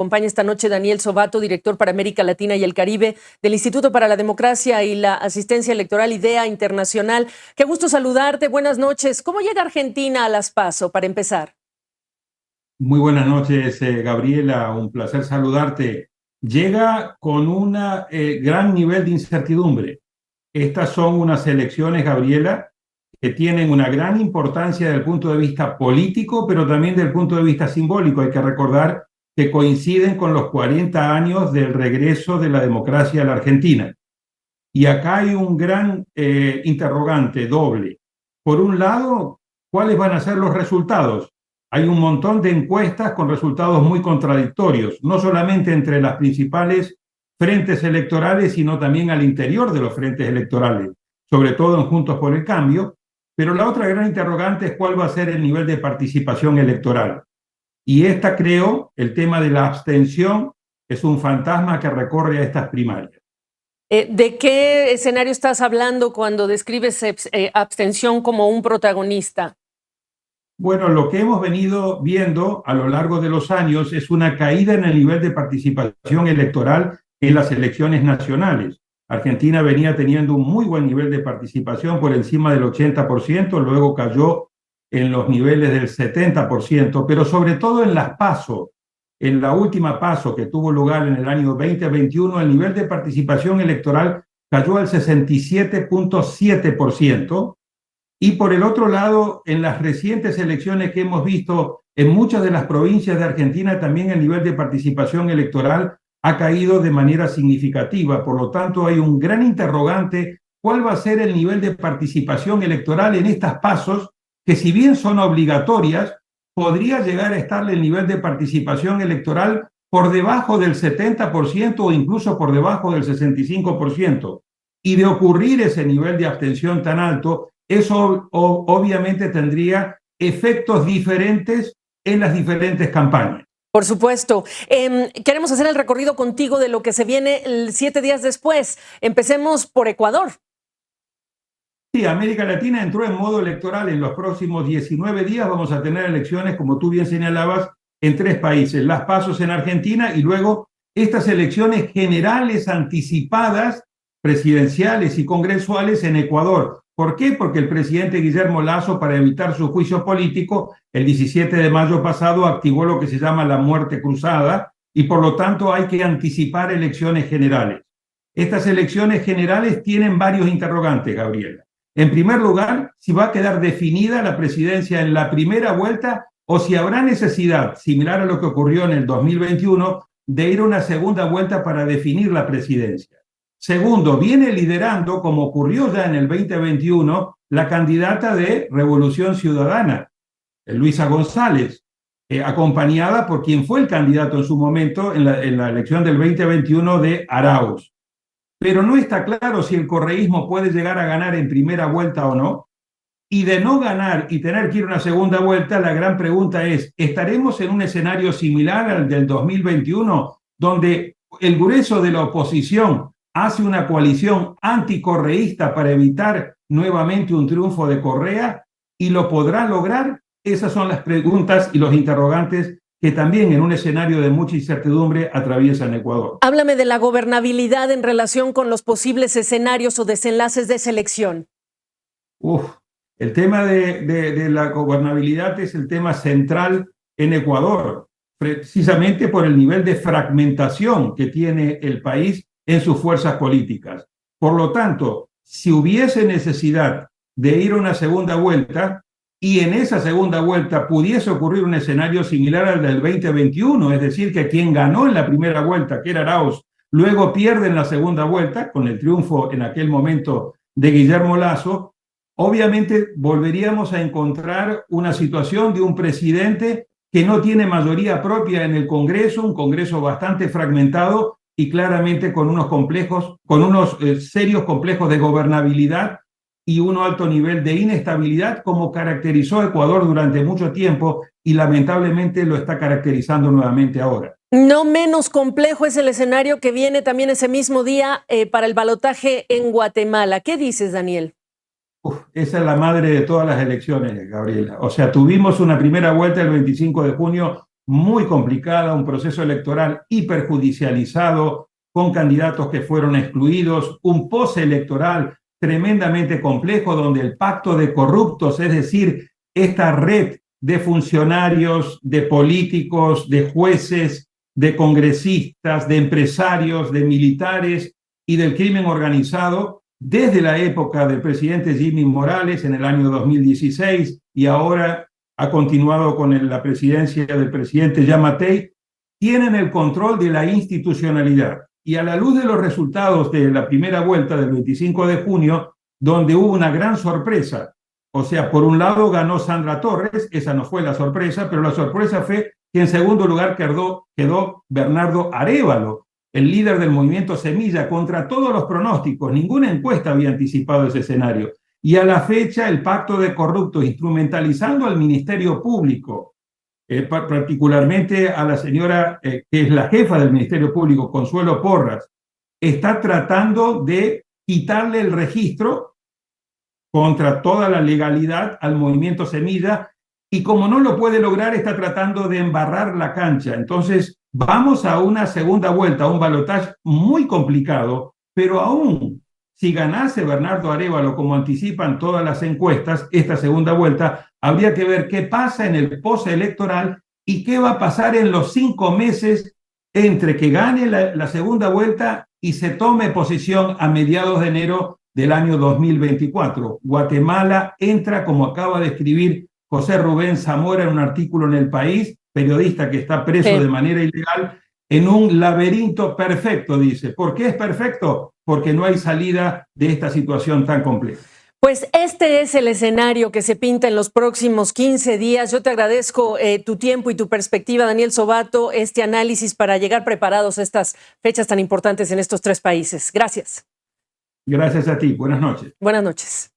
Acompaña esta noche Daniel Sobato, director para América Latina y el Caribe del Instituto para la Democracia y la Asistencia Electoral IDEA Internacional. Qué gusto saludarte, buenas noches. ¿Cómo llega Argentina a las PASO, para empezar? Muy buenas noches, Gabriela, un placer saludarte. Llega con un gran nivel de incertidumbre. Estas son unas elecciones, Gabriela, que tienen una gran importancia desde el punto de vista político, pero también desde el punto de vista simbólico. Hay que recordar que coinciden con los 40 años del regreso de la democracia a la Argentina. Y acá hay un gran interrogante doble. Por un lado, ¿cuáles van a ser los resultados? Hay un montón de encuestas con resultados muy contradictorios, no solamente entre las principales frentes electorales, sino también al interior de los frentes electorales, sobre todo en Juntos por el Cambio. Pero la otra gran interrogante es cuál va a ser el nivel de participación electoral. Y esta, creo, el tema de la abstención es un fantasma que recorre a estas primarias. ¿De qué escenario estás hablando cuando describes abstención como un protagonista? Bueno, lo que hemos venido viendo a lo largo de los años es una caída en el nivel de participación electoral en las elecciones nacionales. Argentina venía teniendo un muy buen nivel de participación por encima del 80%, luego cayó en los niveles del 70%, pero sobre todo en las PASO. En la última PASO que tuvo lugar en el año 2021, el nivel de participación electoral cayó al 67.7%. Y por el otro lado, en las recientes elecciones que hemos visto en muchas de las provincias de Argentina, también el nivel de participación electoral ha caído de manera significativa. Por lo tanto, hay un gran interrogante: ¿cuál va a ser el nivel de participación electoral en estas PASOs, que si bien son obligatorias, podría llegar a estar el nivel de participación electoral por debajo del 70% o incluso por debajo del 65%? Y de ocurrir ese nivel de abstención tan alto, eso obviamente tendría efectos diferentes en las diferentes campañas. Por supuesto. Queremos hacer el recorrido contigo de lo que se viene 7 días después. Empecemos por Ecuador. Sí, América Latina entró en modo electoral. En los próximos 19 días vamos a tener elecciones, como tú bien señalabas, en 3 países. Las PASOs en Argentina y luego estas elecciones generales anticipadas, presidenciales y congresuales en Ecuador. ¿Por qué? Porque el presidente Guillermo Lasso, para evitar su juicio político, el 17 de mayo pasado activó lo que se llama la muerte cruzada y por lo tanto hay que anticipar elecciones generales. Estas elecciones generales tienen varios interrogantes, Gabriela. En primer lugar, si va a quedar definida la presidencia en la primera vuelta o si habrá necesidad, similar a lo que ocurrió en el 2021, de ir a una segunda vuelta para definir la presidencia. Segundo, viene liderando, como ocurrió ya en el 2021, la candidata de Revolución Ciudadana, Luisa González, acompañada por quien fue el candidato en su momento en la elección del 2021 de Arauz. Pero no está claro si el correísmo puede llegar a ganar en primera vuelta o no. Y de no ganar y tener que ir a una segunda vuelta, la gran pregunta es: ¿estaremos en un escenario similar al del 2021, donde el grueso de la oposición hace una coalición anticorreísta para evitar nuevamente un triunfo de Correa? ¿Y lo podrá lograr? Esas son las preguntas y los interrogantes que también en un escenario de mucha incertidumbre atraviesan Ecuador. Háblame de la gobernabilidad en relación con los posibles escenarios o desenlaces de esa elección. El tema de la gobernabilidad es el tema central en Ecuador, precisamente por el nivel de fragmentación que tiene el país en sus fuerzas políticas. Por lo tanto, si hubiese necesidad de ir a una segunda vuelta y en esa segunda vuelta pudiese ocurrir un escenario similar al del 2021, es decir, que quien ganó en la primera vuelta, que era Arauz, luego pierde en la segunda vuelta, con el triunfo en aquel momento de Guillermo Lasso, obviamente volveríamos a encontrar una situación de un presidente que no tiene mayoría propia en el Congreso, un Congreso bastante fragmentado y claramente con unos serios complejos de gobernabilidad y un alto nivel de inestabilidad, como caracterizó a Ecuador durante mucho tiempo y lamentablemente lo está caracterizando nuevamente ahora. No menos complejo es el escenario que viene también ese mismo día para el balotaje en Guatemala. ¿Qué dices, Daniel? Esa es la madre de todas las elecciones, Gabriela. O sea, tuvimos una primera vuelta el 25 de junio muy complicada, un proceso electoral hiperjudicializado, con candidatos que fueron excluidos, un postelectoral tremendamente complejo donde el pacto de corruptos, es decir, esta red de funcionarios, de políticos, de jueces, de congresistas, de empresarios, de militares y del crimen organizado, desde la época del presidente Jimmy Morales en el año 2016 y ahora ha continuado con la presidencia del presidente Yamatei, tienen el control de la institucionalidad. Y a la luz de los resultados de la primera vuelta del 25 de junio, donde hubo una gran sorpresa, o sea, por un lado ganó Sandra Torres, esa no fue la sorpresa, pero la sorpresa fue que en segundo lugar quedó Bernardo Arévalo, el líder del movimiento Semilla, contra todos los pronósticos. Ninguna encuesta había anticipado ese escenario. Y a la fecha, el pacto de corruptos, instrumentalizando al Ministerio Público, particularmente a la señora que es la jefa del Ministerio Público, Consuelo Porras, está tratando de quitarle el registro contra toda la legalidad al movimiento Semilla, y como no lo puede lograr, está tratando de embarrar la cancha. Entonces, vamos a una segunda vuelta, a un balotaje muy complicado, pero aún si ganase Bernardo Arévalo, como anticipan todas las encuestas, esta segunda vuelta, habría que ver qué pasa en el postelectoral y qué va a pasar en los 5 meses entre que gane la segunda vuelta y se tome posesión a mediados de enero del año 2024. Guatemala entra, como acaba de escribir José Rubén Zamora en un artículo en El País, periodista que está preso de manera ilegal, en un laberinto perfecto, dice. ¿Por qué es perfecto? Porque no hay salida de esta situación tan compleja. Pues este es el escenario que se pinta en los próximos 15 días. Yo te agradezco tu tiempo y tu perspectiva, Daniel Sobato, este análisis para llegar preparados a estas fechas tan importantes en estos 3 países. Gracias. Gracias a ti. Buenas noches. Buenas noches.